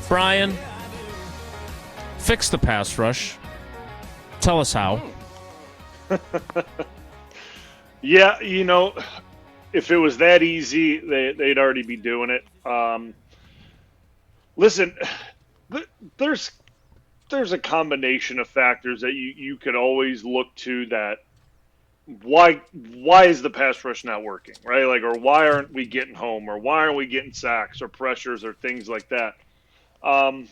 Bryan, fix the pass rush. Tell us how. Yeah, if it was that easy, they'd already be doing it. Listen, there's a combination of factors that you could always look to that why is the pass rush not working, right? Like, or why aren't we getting home, or why aren't we getting sacks or pressures or things like that? Um,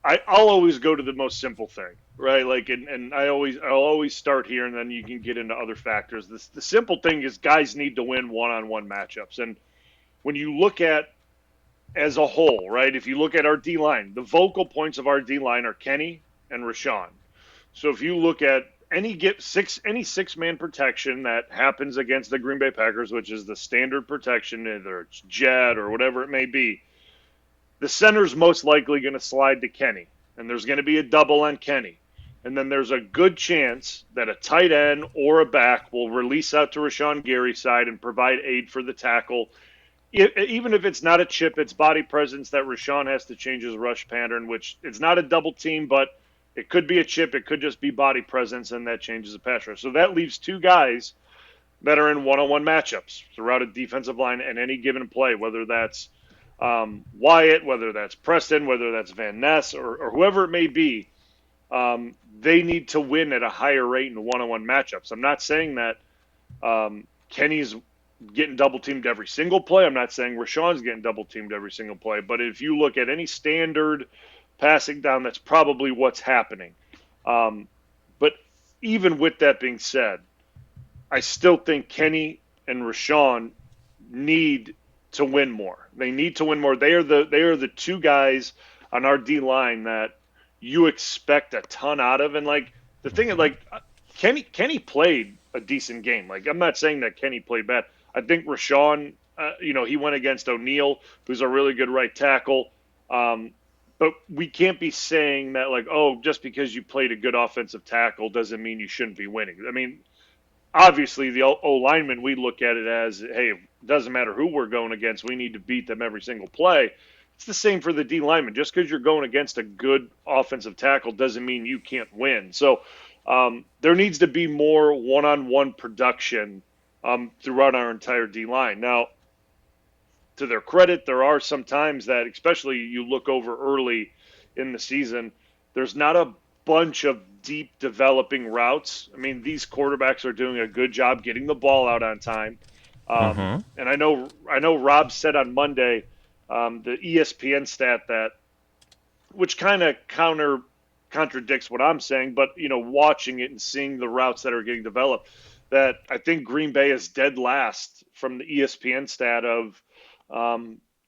I'll always go to the most simple thing, right? Like, and I'll always start here, and then you can get into other factors. The simple thing is guys need to win one-on-one matchups, and when you look at as a whole, right? If you look at our D line, the vocal points of our D line are Kenny and Rashan. So if you look at any six-man protection that happens against the Green Bay Packers, which is the standard protection, either it's jet or whatever it may be, the center's most likely going to slide to Kenny, and there's going to be a double on Kenny. And then there's a good chance that a tight end or a back will release out to Rashan Gary's side and provide aid for the tackle. Even if it's not a chip, it's body presence that Rashan has to change his rush pattern, which it's not a double team, but it could be a chip. It could just be body presence, and that changes the pass rush. So that leaves two guys that are in one-on-one matchups throughout a defensive line and any given play, whether that's Wyatt, whether that's Preston, whether that's Van Ness, or whoever it may be. They need to win at a higher rate in one-on-one matchups. I'm not saying that Kenny's getting double-teamed every single play. I'm not saying Rashawn's getting double-teamed every single play. But if you look at any standard passing down, that's probably what's happening. But even with that being said, I still think Kenny and Rashan need to win more. They need to win more. They are the two guys on our D-line that you expect a ton out of. And, like, the thing is, like, Kenny played a decent game. Like, I'm not saying that Kenny played bad. I think Rashan, he went against O'Neal, who's a really good right tackle. But we can't be saying that, like, oh, just because you played a good offensive tackle doesn't mean you shouldn't be winning. I mean, obviously, the O-lineman, we look at it as, hey, it doesn't matter who we're going against. We need to beat them every single play. It's the same for the D-lineman. Just because you're going against a good offensive tackle doesn't mean you can't win. So there needs to be more one-on-one production throughout our entire D-line. Now, to their credit, there are some times that, especially you look over early in the season, there's not a bunch of deep developing routes. I mean, these quarterbacks are doing a good job getting the ball out on time. And I know Rob said on Monday, the ESPN stat that, which kind of contradicts what I'm saying, but, watching it and seeing the routes that are getting developed, that I think Green Bay is dead last from the ESPN stat of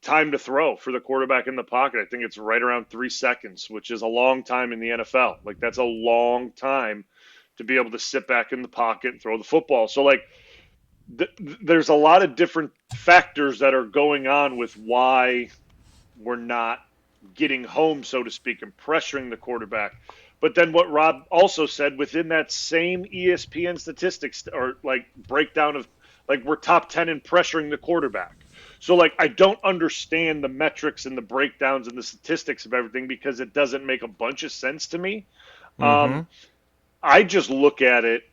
time to throw for the quarterback in the pocket. I think it's right around 3 seconds, which is a long time in the NFL. Like, that's a long time to be able to sit back in the pocket and throw the football. So, like, there's a lot of different factors that are going on with why we're not getting home, so to speak, and pressuring the quarterback. But then what Rob also said within that same ESPN statistics or like breakdown of like we're top 10 in pressuring the quarterback. So like I don't understand the metrics and the breakdowns and the statistics of everything because it doesn't make a bunch of sense to me. I just look at it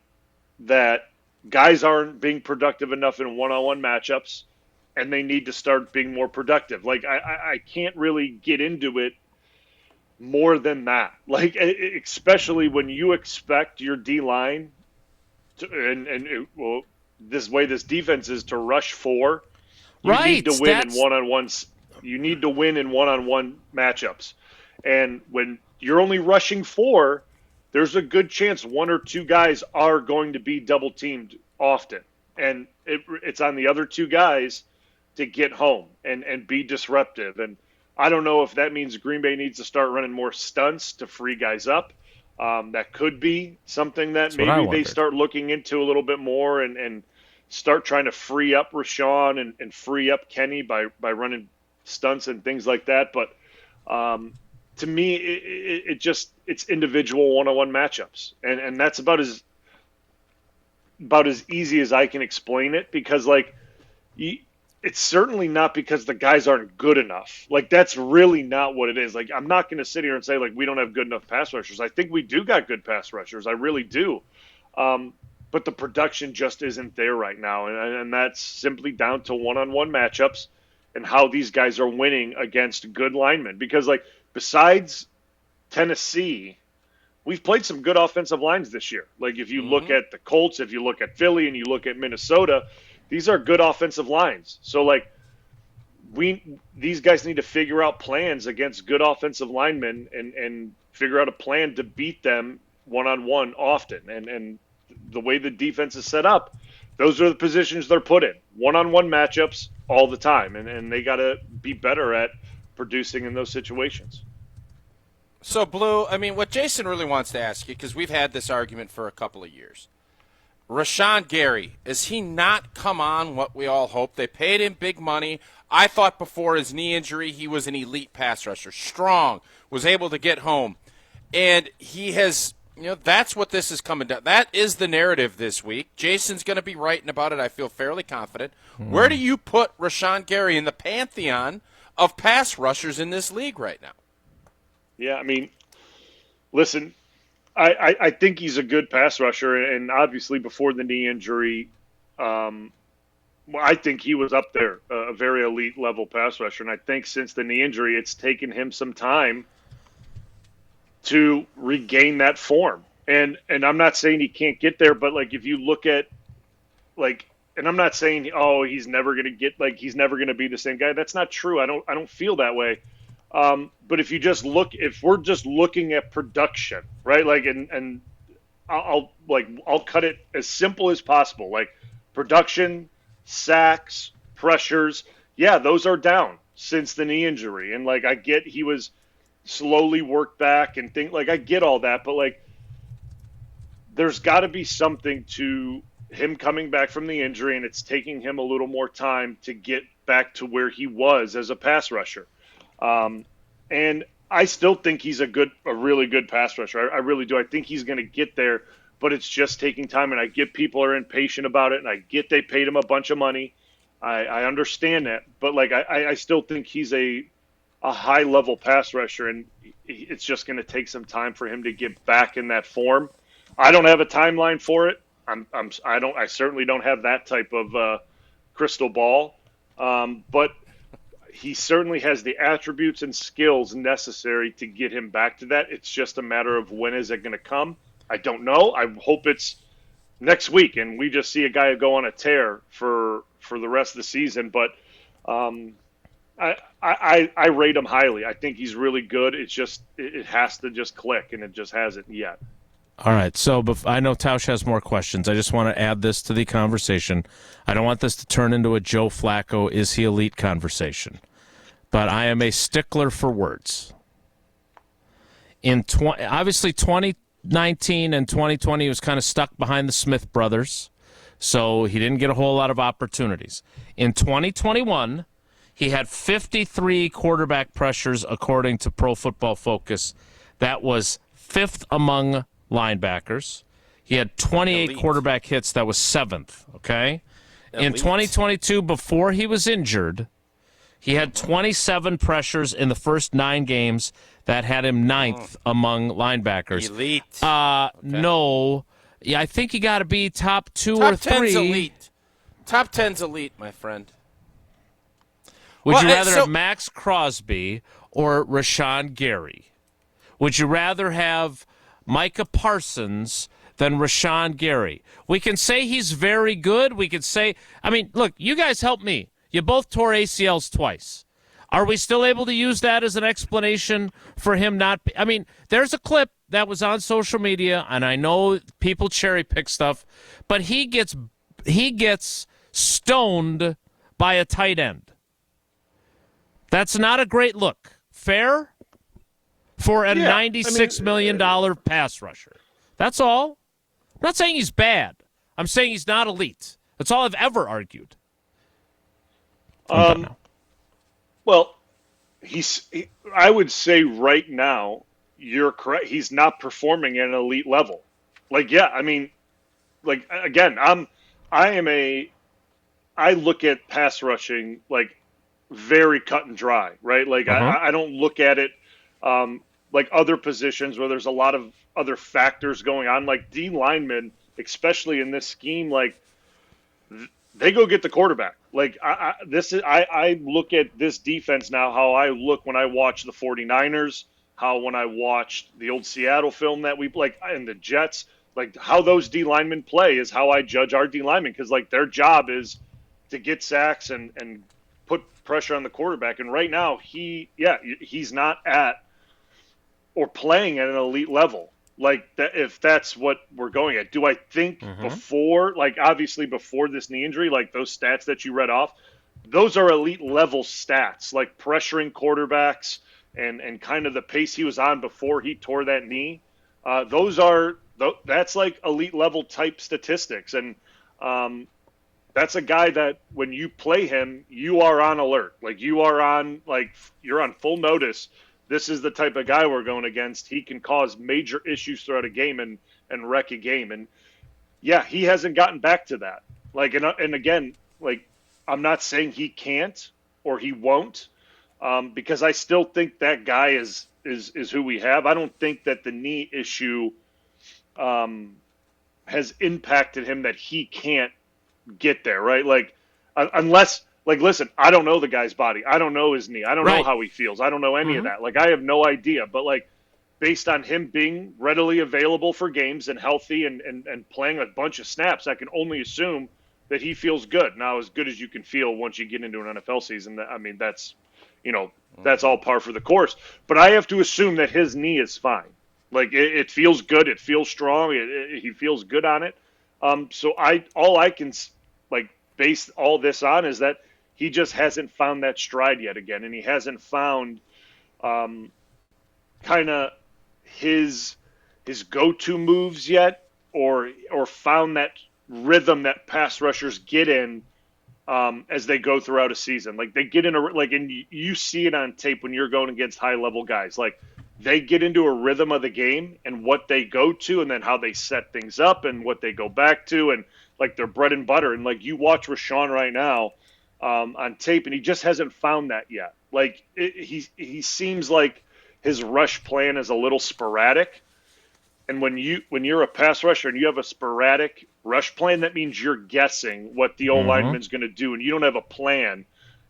that guys aren't being productive enough in one-on-one matchups and they need to start being more productive. Like I can't really get into it more than that. Like, especially when you expect your D-line to, this way this defense is to rush 4. You need to win in one-on-ones. You need to win in one-on-one matchups. And when you're only rushing 4, there's a good chance 1 or 2 guys are going to be double-teamed often. And it's on the other 2 guys to get home and be disruptive. And I don't know if that means Green Bay needs to start running more stunts to free guys up. That could be something that maybe they start looking into a little bit more and start trying to free up Rashan and free up Kenny by running stunts and things like that. But to me, it's individual one-on-one matchups. And that's about as easy as I can explain it because, like, it's certainly not because the guys aren't good enough. Like, that's really not what it is. Like, I'm not going to sit here and say, like, we don't have good enough pass rushers. I think we do got good pass rushers. I really do. Um, but the production just isn't there right now. And that's simply down to one-on-one matchups and how these guys are winning against good linemen. Because, like, besides Tennessee, we've played some good offensive lines this year. Like, if you look at the Colts, if you look at Philly, and you look at Minnesota, these are good offensive lines. So, like, these guys need to figure out plans against good offensive linemen and figure out a plan to beat them one-on-one often. And the way the defense is set up, those are the positions they're put in. One-on-one matchups all the time, and they got to be better at producing in those situations. So, Blue, I mean, what Jason really wants to ask you, because we've had this argument for a couple of years. Rashan Gary, is he not come on what we all hoped? They paid him big money. I thought before his knee injury he was an elite pass rusher, strong, was able to get home. And he has, that's what this is coming down. That is the narrative this week. Jason's going to be writing about it, I feel fairly confident. Where do you put Rashan Gary in the pantheon of pass rushers in this league right now? Yeah, I mean, listen, I think he's a good pass rusher, and obviously before the knee injury, I think he was up there, a very elite level pass rusher. And I think since the knee injury, it's taken him some time to regain that form. And I'm not saying he can't get there, but like if you look at and I'm not saying he's never going to be the same guy. That's not true. I don't feel that way. But if we're just looking at production, right? Like, and I'll cut it as simple as possible. Like production, sacks, pressures. Yeah, those are down since the knee injury. And like, I get he was slowly worked back and I get all that, but like, there's got to be something to him coming back from the injury, and it's taking him a little more time to get back to where he was as a pass rusher. And I still think he's a really good pass rusher. I really do. I think he's going to get there, but it's just taking time. And I get people are impatient about it, and I get they paid him a bunch of money. I understand that, but like I still think he's a high level pass rusher, and it's just going to take some time for him to get back in that form. I don't have a timeline for it. I certainly don't have that type of crystal ball, but he certainly has the attributes and skills necessary to get him back to that. It's just a matter of when is it going to come. I don't know. I hope it's next week and we just see a guy go on a tear for the rest of the season. But I rate him highly. I think he's really good. It's just it has to just click, and it just hasn't yet. All right, so I know Tausch has more questions. I just want to add this to the conversation. I don't want this to turn into a Joe Flacco, is he elite conversation. But I am a stickler for words. Obviously, 2019 and 2020, he was kind of stuck behind the Smith brothers, so he didn't get a whole lot of opportunities. In 2021, he had 53 quarterback pressures, according to Pro Football Focus. That was fifth among linebackers. He had 28 elite quarterback hits. That was seventh, okay? Elite. In 2022, before he was injured, he had 27 pressures in the first 9 games. That had him ninth among linebackers. Elite. Okay. No. Yeah, I think you got to be top 2 or 3. Top 10's elite. Top 10's elite, my friend. Would you rather have Max Crosby or Rashan Gary? Would you rather have Micah Parsons than Rashan Gary? We can say he's very good. We could say, look, you guys help me. You both tore ACLs twice. Are we still able to use that as an explanation for him not? There's a clip that was on social media, and I know people cherry pick stuff, but he gets stoned by a tight end. That's not a great look. Fair? For a $96 million pass rusher. That's all. I'm not saying he's bad. I'm saying he's not elite. That's all I've ever argued. Well, I would say right now, you're correct. He's not performing at an elite level. I look at pass rushing like very cut and dry, right? Like I don't look at it like other positions where there's a lot of other factors going on. Like D linemen, especially in this scheme, like they go get the quarterback. Like I look at this defense now, how I look when I watch the 49ers, how when I watched the old Seattle film that we like, and the Jets, like how those D linemen play is how I judge our D linemen, because like their job is to get sacks and put pressure on the quarterback. And right now he's not at or playing at an elite level. Like that, if that's what we're going at. Do I think before, like obviously before this knee injury, like those stats that you read off, those are elite level stats, like pressuring quarterbacks and kind of the pace he was on before he tore that knee. That's like elite level type statistics. And that's a guy that when you play him, you are on alert. Like you're on full notice. This is the type of guy we're going against. He can cause major issues throughout a game and wreck a game. And yeah, he hasn't gotten back to that. Like, and again, like I'm not saying he can't or he won't, because I still think that guy is who we have. I don't think that the knee issue has impacted him that he can't get there, right? Like unless. Like, listen, I don't know the guy's body. I don't know his knee. I don't know how he feels. I don't know any of that. Like, I have no idea. But, like, based on him being readily available for games and healthy and playing a bunch of snaps, I can only assume that he feels good. Now, as good as you can feel once you get into an NFL season, I mean, that's all par for the course. But I have to assume that his knee is fine. Like, it feels good. It feels strong. He feels good on it. So all I can, like, base all this on is that he just hasn't found that stride yet again, and he hasn't found kind of his go-to moves yet, or found that rhythm that pass rushers get in as they go throughout a season. Like they get in and you see it on tape when you're going against high-level guys. Like they get into a rhythm of the game and what they go to, and then how they set things up and what they go back to, and like their bread and butter. And like you watch Rashan right now. On tape, and he just hasn't found that yet. Like he seems like his rush plan is a little sporadic, and when you're a pass rusher and you have a sporadic rush plan, that means you're guessing what the old lineman's going to do, and you don't have a plan.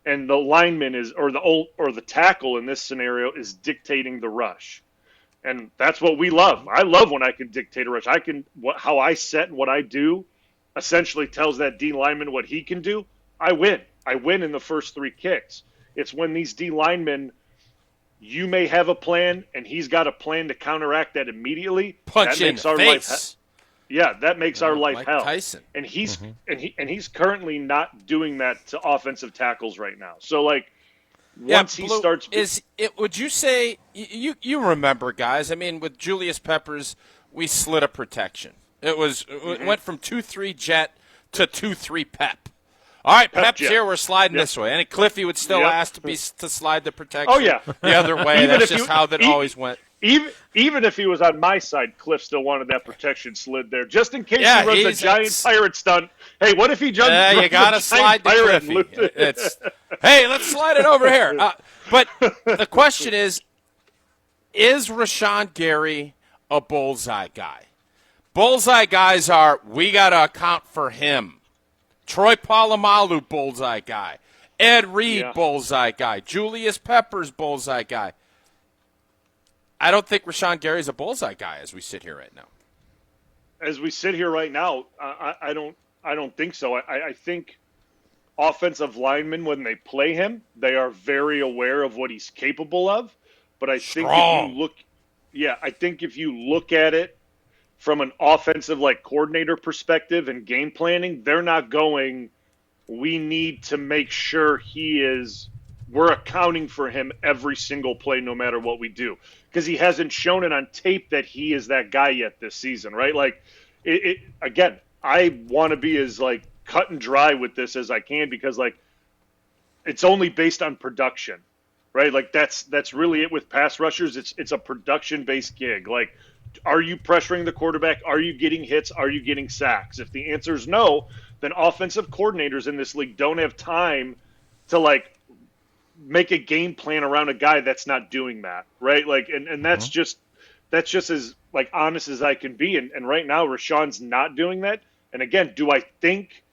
And the lineman or the tackle in this scenario is dictating the rush, and that's what we love. I love when I can dictate a rush. How I set and what I do essentially tells that D lineman what he can do. I win in the first three kicks. It's when these D linemen, you may have a plan, and he's got a plan to counteract that immediately. Punch in the face. That makes our life Mike hell. Tyson. And he's currently not doing that to offensive tackles right now. So like once he starts, would you say you remember, guys? I mean, with Julius Peppers, we slid a protection. It went from 2-3 jet to 2-3 pep. All right, Pep's here. We're sliding this way. And Cliffy would still ask to slide the protection. Oh, yeah. The other way. That's just how that always went. Even if he was on my side, Cliff still wanted that protection slid there, just in case he runs a giant pirate stunt. Hey, what if he jumps? You got to slide the Cliffy. Hey, let's slide it over here. But the question is Rashan Gary a bullseye guy? Bullseye guys we got to account for him. Troy Polamalu, bullseye guy. Ed Reed, bullseye guy. Julius Peppers, bullseye guy. I don't think Rashan Gary's a bullseye guy as we sit here right now. As we sit here right now, I don't think so. I think offensive linemen, when they play him, they are very aware of what he's capable of. But I think if you look at it from an offensive coordinator perspective and game planning, they're not going, we need to make sure we're accounting for him every single play no matter what we do. Because he hasn't shown it on tape that he is that guy yet this season, right? Again, I want to be as cut and dry with this as I can, because it's only based on production, right? That's really it with pass rushers. It's a production-based gig. Are you pressuring the quarterback? Are you getting hits? Are you getting sacks? If the answer is no, then offensive coordinators in this league don't have time to like make a game plan around a guy that's not doing that, right? Like, and that's just as like honest as I can be. And right now, Rashawn's not doing that. And again, do I think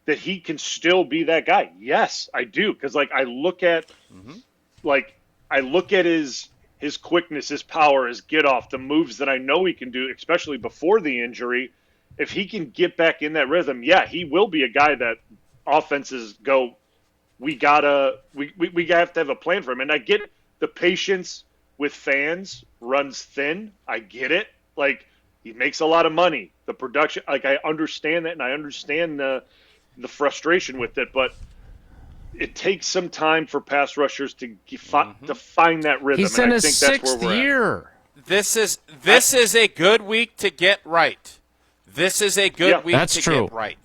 that he can still be that guy? Yes, I do. Because like I look at his quickness, his power, his get off, the moves that I know he can do, especially before the injury. If he can get back in that rhythm, yeah, he will be a guy that offenses go, we have to have a plan for him. And I get the patience with fans runs thin. I get it. Like, he makes a lot of money. The production, like, I understand that, and I understand the frustration with it, but it takes some time for pass rushers to find that rhythm. He's in his sixth year. This is a good week to get right. This is a good week to get right.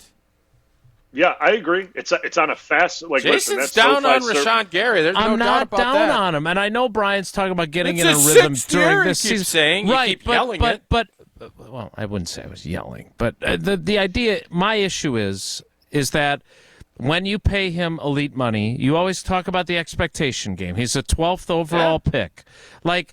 Yeah, I agree. It's on a fast. Like, Jason's down on Rashan Gary. There's no doubt about that. I'm not down on him, and I know Brian's talking about getting in a rhythm during this season. Saying right, you keep yelling it. But well, I wouldn't say I was yelling, but the idea, my issue is that when you pay him elite money, you always talk about the expectation game. He's a 12th overall pick, and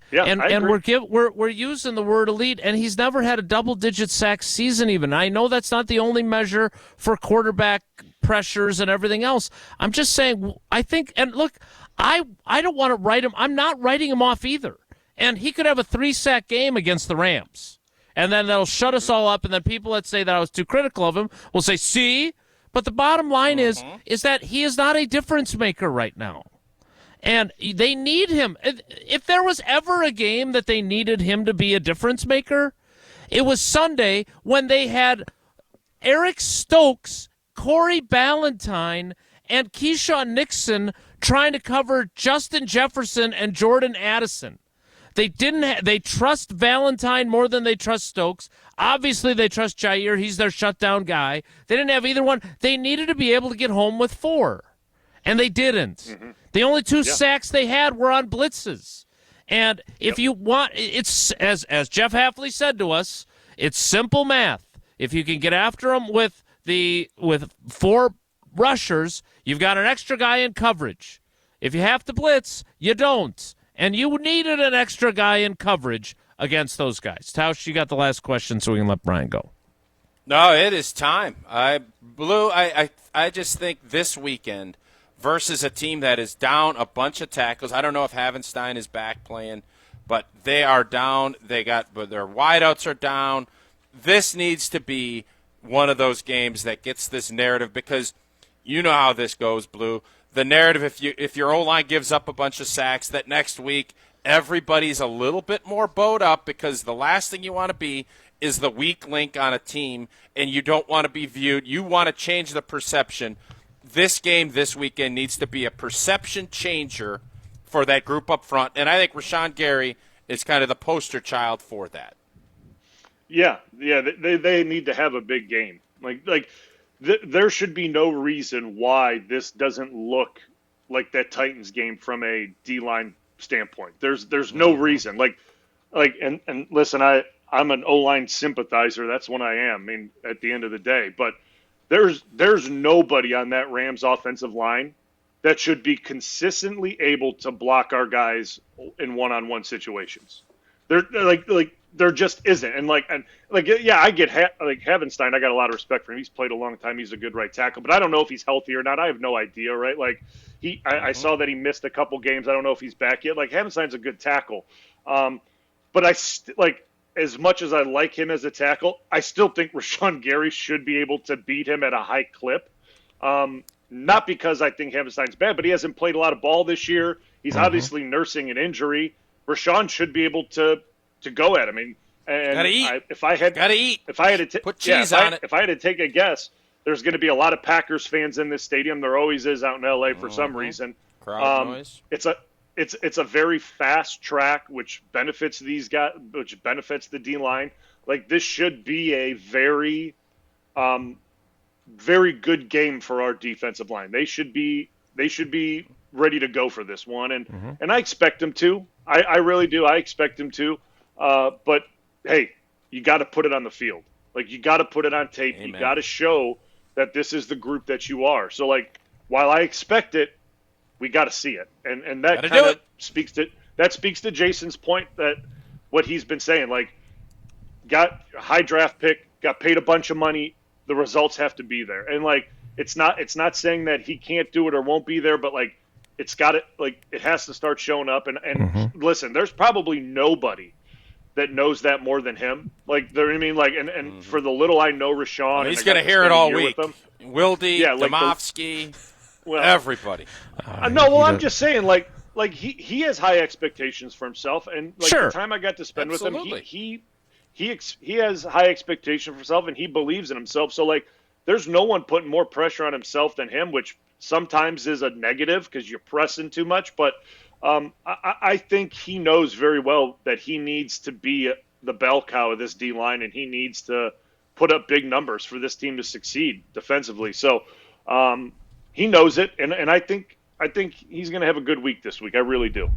we're using the word elite, and he's never had a double-digit sack season. Even I know that's not the only measure for quarterback pressures and everything else. I'm just saying, I think, and look, I don't want to write him. I'm not writing him off either, and he could have a 3-sack game against the Rams, and then that'll shut us all up, and then people that say that I was too critical of him will say, see. But the bottom line is that he is not a difference maker right now. And they need him. If there was ever a game that they needed him to be a difference maker, it was Sunday when they had Eric Stokes, Corey Ballantyne, and Keyshawn Nixon trying to cover Justin Jefferson and Jordan Addison. They trust Valentine more than they trust Stokes. Obviously, they trust Jair. He's their shutdown guy. They didn't have either one. They needed to be able to get home with 4, and they didn't. Mm-hmm. The only 2 sacks they had were on blitzes. And if you want, it's as Jeff Hafley said to us, it's simple math. If you can get after them with 4 rushers, you've got an extra guy in coverage. If you have to blitz, you don't. And you needed an extra guy in coverage against those guys. Tausch, you got the last question, so we can let Brian go. No, it is time. I just think this weekend versus a team that is down a bunch of tackles. I don't know if Havenstein is back playing, but they are down. But their wideouts are down. This needs to be one of those games that gets this narrative, because you know how this goes, Blue. The narrative, if your O-line gives up a bunch of sacks, that next week everybody's a little bit more bowed up, because the last thing you want to be is the weak link on a team, and you don't want to be viewed. You want to change the perception. This game this weekend needs to be a perception changer for that group up front, and I think Rashan Gary is kind of the poster child for that. Yeah, they need to have a big game. There should be no reason why this doesn't look like that Titans game from a D-line standpoint. There's no reason. And listen, I'm an O-line sympathizer. That's what I am. I mean, at the end of the day, but there's nobody on that Rams offensive line that should be consistently able to block our guys in one-on-one situations. There just isn't. I get Havenstein. I got a lot of respect for him. He's played a long time. He's a good right tackle, but I don't know if he's healthy or not. I have no idea, right? I saw that he missed a couple games. I don't know if he's back yet. Havenstein's a good tackle. But as much as I like him as a tackle, I still think Rashan Gary should be able to beat him at a high clip. Not because I think Havenstein's bad, but he hasn't played a lot of ball this year. He's obviously nursing an injury. Rashan should be able to go at him. Gotta eat. If I had to put cheese on it. If I had to take a guess, there's going to be a lot of Packers fans in this stadium. There always is out in LA for some reason. Crowd noise. It's a very fast track, which benefits these guys, which benefits the D line. This should be a very, very good game for our defensive line. They should be ready to go for this one, and I expect them to. I really do. I expect them to. But hey, you got to put it on the field. You got to put it on tape. Amen. You got to show that this is the group that you are. So, like, while I expect it, we got to see it, and that kind of speaks to Jason's point, that what he's been saying, like, got a high draft pick, got paid a bunch of money, the results have to be there, and like it's not saying that he can't do it or won't be there, but like it has to start showing up, and listen, there's probably nobody that knows that more than him. Like, I mean, like, and for the little I know, Rashan, he's going to hear it all week. Wilde, Domovsky, everybody. I'm just saying, like he has high expectations for himself, and like sure. the time I got to spend with him, he has high expectation for himself, and he believes in himself. So like, there's no one putting more pressure on himself than him, which sometimes is a negative because you're pressing too much. But I think he knows very well that he needs to be the bell cow of this D line, and he needs to put up big numbers for this team to succeed defensively. So he knows it, and I think he's going to have a good week this week. I really do.